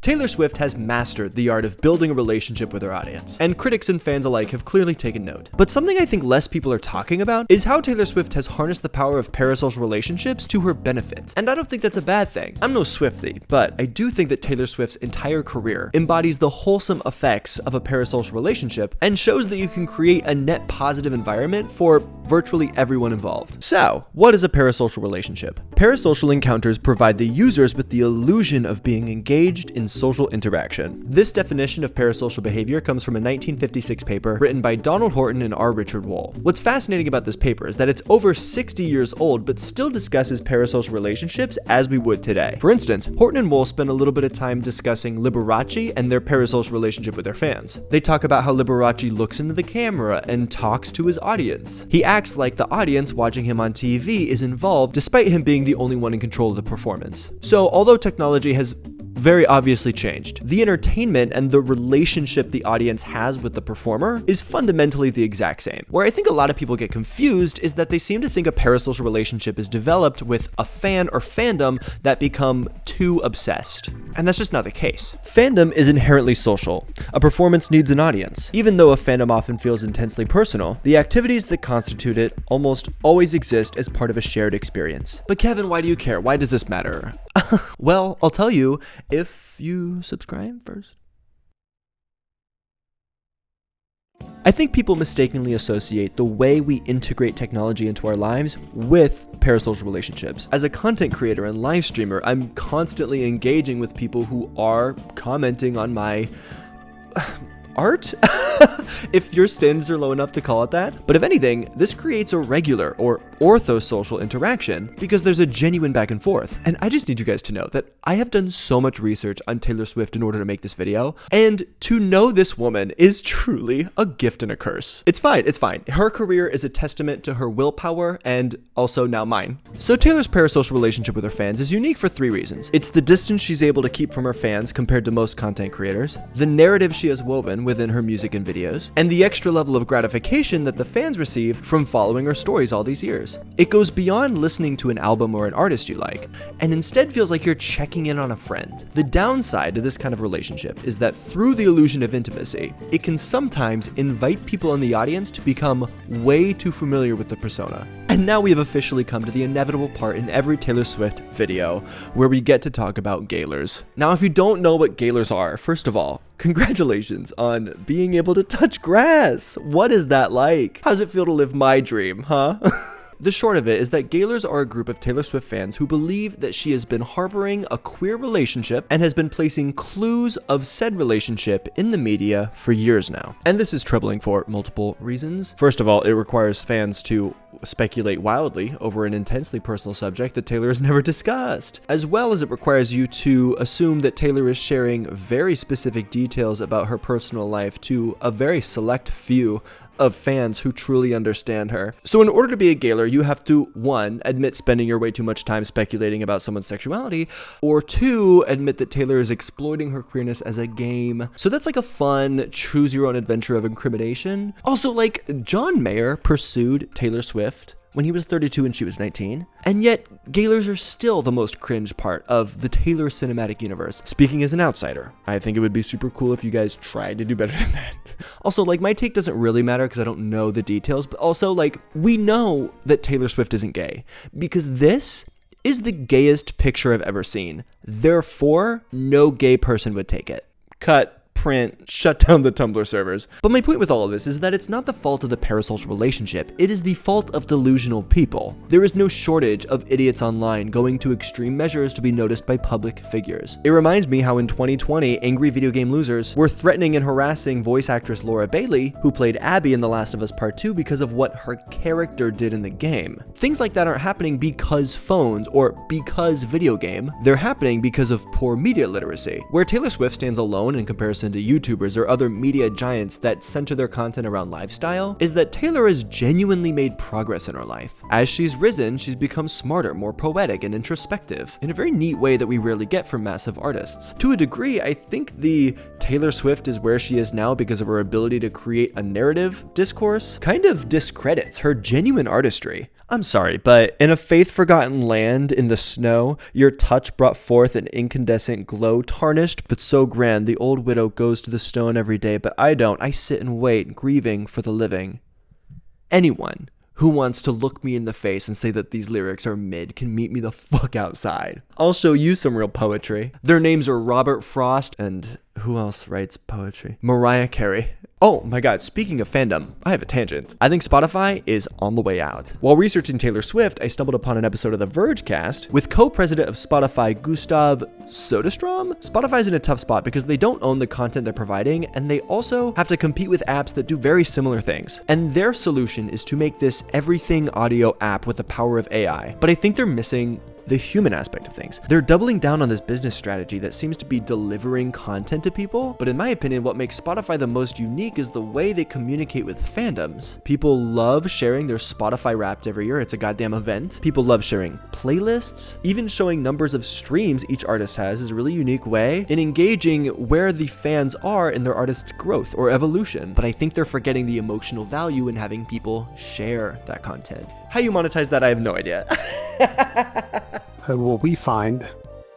Taylor Swift has mastered the art of building a relationship with her audience, and critics and fans alike have clearly taken note. But something I think less people are talking about is how Taylor Swift has harnessed the power of parasocial relationships to her benefit. And I don't think that's a bad thing. I'm no Swiftie, but I do think that Taylor Swift's entire career embodies the wholesome effects of a parasocial relationship and shows that you can create a net positive environment for virtually everyone involved. So, what is a parasocial relationship? Parasocial encounters provide the users with the illusion of being engaged in social interaction. This definition of parasocial behavior comes from a 1956 paper written by Donald Horton and R. Richard Wohl. What's fascinating about this paper is that it's over 60 years old but still discusses parasocial relationships as we would today. For instance, Horton and Wohl spend a little bit of time discussing Liberace and their parasocial relationship with their fans. They talk about how Liberace looks into the camera and talks to his audience. He acts like the audience watching him on TV is involved despite him being the only one in control of the performance. So, although technology has very obviously changed, the entertainment and the relationship the audience has with the performer is fundamentally the exact same. Where I think a lot of people get confused is that they seem to think a parasocial relationship is developed with a fan or fandom that become too obsessed. And that's just not the case. Fandom is inherently social. A performance needs an audience. Even though a fandom often feels intensely personal, the activities that constitute it almost always exist as part of a shared experience. But Kevin, why do you care? Why does this matter? Well, I'll tell you if you subscribe first. I think people mistakenly associate the way we integrate technology into our lives with parasocial relationships. As a content creator and live streamer, I'm constantly engaging with people who are commenting on my art? If your standards are low enough to call it that. But if anything, this creates a regular or orthosocial interaction because there's a genuine back and forth. And I just need you guys to know that I have done so much research on Taylor Swift in order to make this video, and to know this woman is truly a gift and a curse. It's fine, it's fine. Her career is a testament to her willpower and also now mine. So Taylor's parasocial relationship with her fans is unique for 3 reasons. It's the distance she's able to keep from her fans compared to most content creators, the narrative she has woven within her music and videos, and the extra level of gratification that the fans receive from following her stories all these years. It goes beyond listening to an album or an artist you like, and instead feels like you're checking in on a friend. The downside to this kind of relationship is that through the illusion of intimacy, it can sometimes invite people in the audience to become way too familiar with the persona. And now we have officially come to the inevitable part in every Taylor Swift video, where we get to talk about Gaylors. Now, if you don't know what Gaylors are, first of all, congratulations on being able to touch grass. What is that like? How's it feel to live my dream, huh? The short of it is that Gaylors are a group of Taylor Swift fans who believe that she has been harboring a queer relationship and has been placing clues of said relationship in the media for years now. And this is troubling for multiple reasons. First of all, it requires fans to speculate wildly over an intensely personal subject that Taylor has never discussed, as well as it requires you to assume that Taylor is sharing very specific details about her personal life to a very select few of fans who truly understand her. So in order to be a Gaylor, you have to, 1, admit spending your way too much time speculating about someone's sexuality, or 2, admit that Taylor is exploiting her queerness as a game. So that's like a fun, choose your own adventure of incrimination. Also, like, John Mayer pursued Taylor Swift when he was 32 and she was 19, and yet Gaylors are still the most cringe part of the Taylor cinematic universe. Speaking as an outsider, I think it would be super cool if you guys tried to do better than that. Also, like, my take doesn't really matter because I don't know the details, but also, like, we know that Taylor Swift isn't gay because this is the gayest picture I've ever seen. Therefore, no gay person would take it. Cut. Print, shut down the Tumblr servers. But my point with all of this is that it's not the fault of the parasocial relationship, it is the fault of delusional people. There is no shortage of idiots online going to extreme measures to be noticed by public figures. It reminds me how in 2020, angry video game losers were threatening and harassing voice actress Laura Bailey, who played Abby in The Last of Us Part 2 because of what her character did in the game. Things like that aren't happening because phones or because video game, they're happening because of poor media literacy. Where Taylor Swift stands alone in comparison to YouTubers or other media giants that center their content around lifestyle is that Taylor has genuinely made progress in her life. As she's risen, she's become smarter, more poetic, and introspective in a very neat way that we rarely get from massive artists. To a degree, I think the Taylor Swift is where she is now because of her ability to create a narrative discourse kind of discredits her genuine artistry. I'm sorry, but in a faith-forgotten land in the snow, your touch brought forth an incandescent glow, tarnished but so grand the old widow goes to the stone every day, but I don't. I sit and wait, grieving for the living. Anyone who wants to look me in the face and say that these lyrics are mid can meet me the fuck outside. I'll show you some real poetry. Their names are Robert Frost and who else writes poetry? Mariah Carey. Oh my god, speaking of fandom, I have a tangent. I think Spotify is on the way out. While researching Taylor Swift, I stumbled upon an episode of The Vergecast with co-president of Spotify, Gustav Soderstrom. Spotify's in a tough spot because they don't own the content they're providing, and they also have to compete with apps that do very similar things. And their solution is to make this everything audio app with the power of AI. But I think they're missing the human aspect of things. They're doubling down on this business strategy that seems to be delivering content to people, but in my opinion, what makes Spotify the most unique is the way they communicate with fandoms. People love sharing their Spotify Wrapped every year. It's a goddamn event. People love sharing playlists. Even showing numbers of streams each artist has is a really unique way in engaging where the fans are in their artist's growth or evolution. But I think they're forgetting the emotional value in having people share that content. How you monetize that, I have no idea. What we find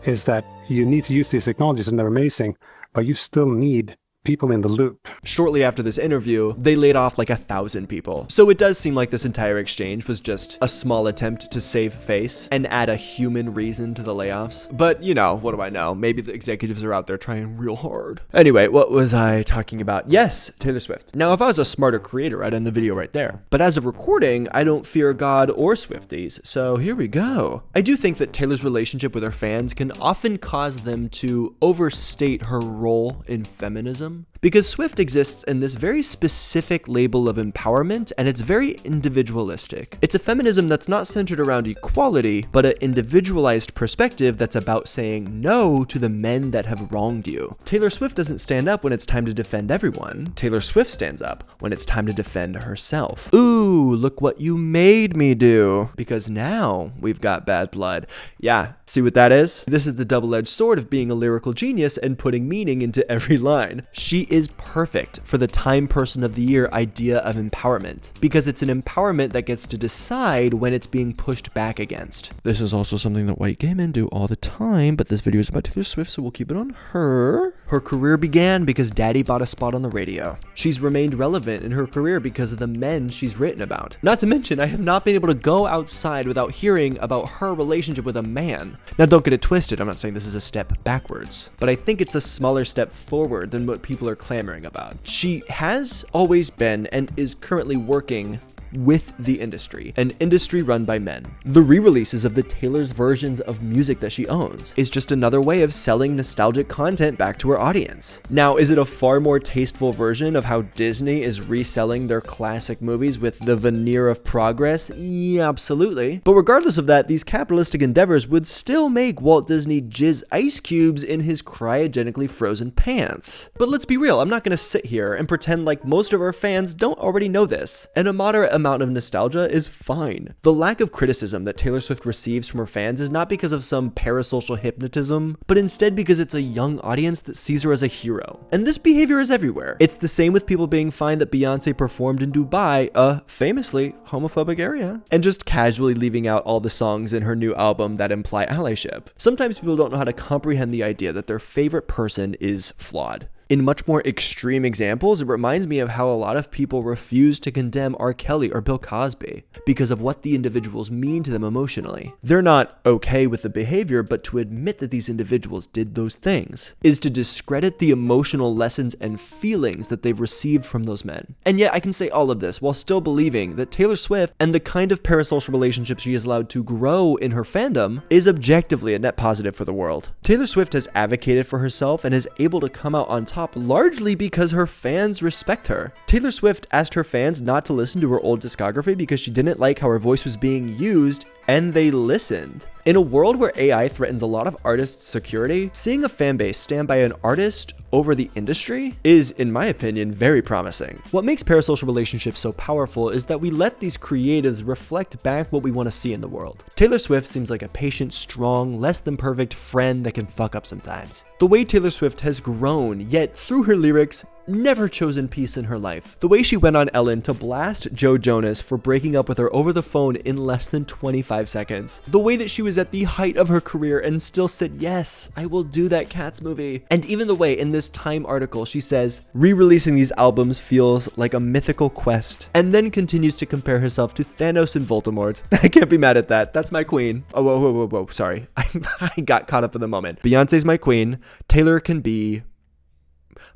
is that you need to use these technologies and they're amazing, but you still need people in the loop. Shortly after this interview, they laid off like 1,000 people. So it does seem like this entire exchange was just a small attempt to save face and add a human reason to the layoffs. But you know, what do I know? Maybe the executives are out there trying real hard. Anyway, what was I talking about? Yes, Taylor Swift. Now, if I was a smarter creator, I'd end the video right there. But as of recording, I don't fear God or Swifties, so here we go. I do think that Taylor's relationship with her fans can often cause them to overstate her role in feminism. Because Swift exists in this very specific label of empowerment, and it's very individualistic. It's a feminism that's not centered around equality, but an individualized perspective that's about saying no to the men that have wronged you. Taylor Swift doesn't stand up when it's time to defend everyone. Taylor Swift stands up when it's time to defend herself. Ooh, look what you made me do. Because now we've got bad blood. Yeah, see what that is? This is the double-edged sword of being a lyrical genius and putting meaning into every line. She is perfect for the Time Person of the Year idea of empowerment, because it's an empowerment that gets to decide when it's being pushed back against. This is also something that white gay men do all the time, but this video is about Taylor Swift, so we'll keep it on her. Her career began because daddy bought a spot on the radio. She's remained relevant in her career because of the men she's written about. Not to mention, I have not been able to go outside without hearing about her relationship with a man. Now don't get it twisted, I'm not saying this is a step backwards, but I think it's a smaller step forward than what people are clamoring about. She has always been and is currently working with the industry, an industry run by men. The re-releases of the Taylor's versions of music that she owns is just another way of selling nostalgic content back to her audience. Now, is it a far more tasteful version of how Disney is reselling their classic movies with the veneer of progress? Yeah, absolutely. But regardless of that, these capitalistic endeavors would still make Walt Disney jizz ice cubes in his cryogenically frozen pants. But let's be real, I'm not gonna sit here and pretend like most of our fans don't already know this, and a moderate amount of nostalgia is fine. The lack of criticism that Taylor Swift receives from her fans is not because of some parasocial hypnotism, but instead because it's a young audience that sees her as a hero. And this behavior is everywhere. It's the same with people being fine that Beyonce performed in Dubai, a famously homophobic area, and just casually leaving out all the songs in her new album that imply allyship. Sometimes people don't know how to comprehend the idea that their favorite person is flawed. In much more extreme examples, it reminds me of how a lot of people refuse to condemn R. Kelly or Bill Cosby because of what the individuals mean to them emotionally. They're not okay with the behavior, but to admit that these individuals did those things is to discredit the emotional lessons and feelings that they've received from those men. And yet I can say all of this while still believing that Taylor Swift and the kind of parasocial relationships she is allowed to grow in her fandom is objectively a net positive for the world. Taylor Swift has advocated for herself and is able to come out on top largely because her fans respect her. Taylor Swift asked her fans not to listen to her old discography because she didn't like how her voice was being used And they listened. In a world where AI threatens a lot of artists' security, seeing a fan base stand by an artist over the industry is, in my opinion, very promising. What makes parasocial relationships so powerful is that we let these creatives reflect back what we want to see in the world. Taylor Swift seems like a patient, strong, less than perfect friend that can fuck up sometimes. The way Taylor Swift has grown, yet through her lyrics, never chosen peace in her life. The way she went on Ellen to blast Joe Jonas for breaking up with her over the phone in less than 25 seconds. The way that she was at the height of her career and still said, yes, I will do that Cats movie. And even the way in this Time article she says, re-releasing these albums feels like a mythical quest, and then continues to compare herself to Thanos and Voldemort. I can't be mad at that. That's my queen. Oh, whoa, sorry. I got caught up in the moment. Beyonce's my queen. Taylor can be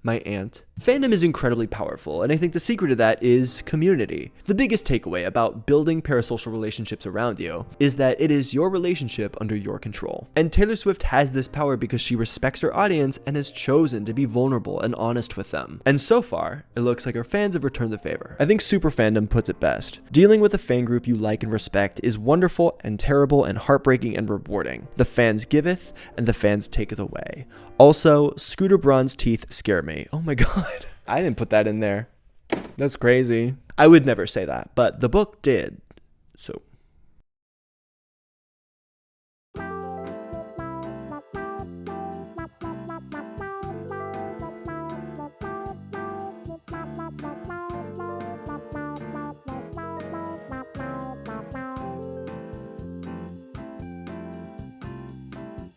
my aunt. Fandom is incredibly powerful, and I think the secret of that is community. The biggest takeaway about building parasocial relationships around you is that it is your relationship under your control. And Taylor Swift has this power because she respects her audience and has chosen to be vulnerable and honest with them. And so far, it looks like her fans have returned the favor. I think Super Fandom puts it best. Dealing with a fan group you like and respect is wonderful and terrible and heartbreaking and rewarding. The fans giveth and the fans taketh away. Also, Scooter Braun's teeth scare me. Oh my god. I didn't put that in there. That's crazy. I would never say that, but the book did. So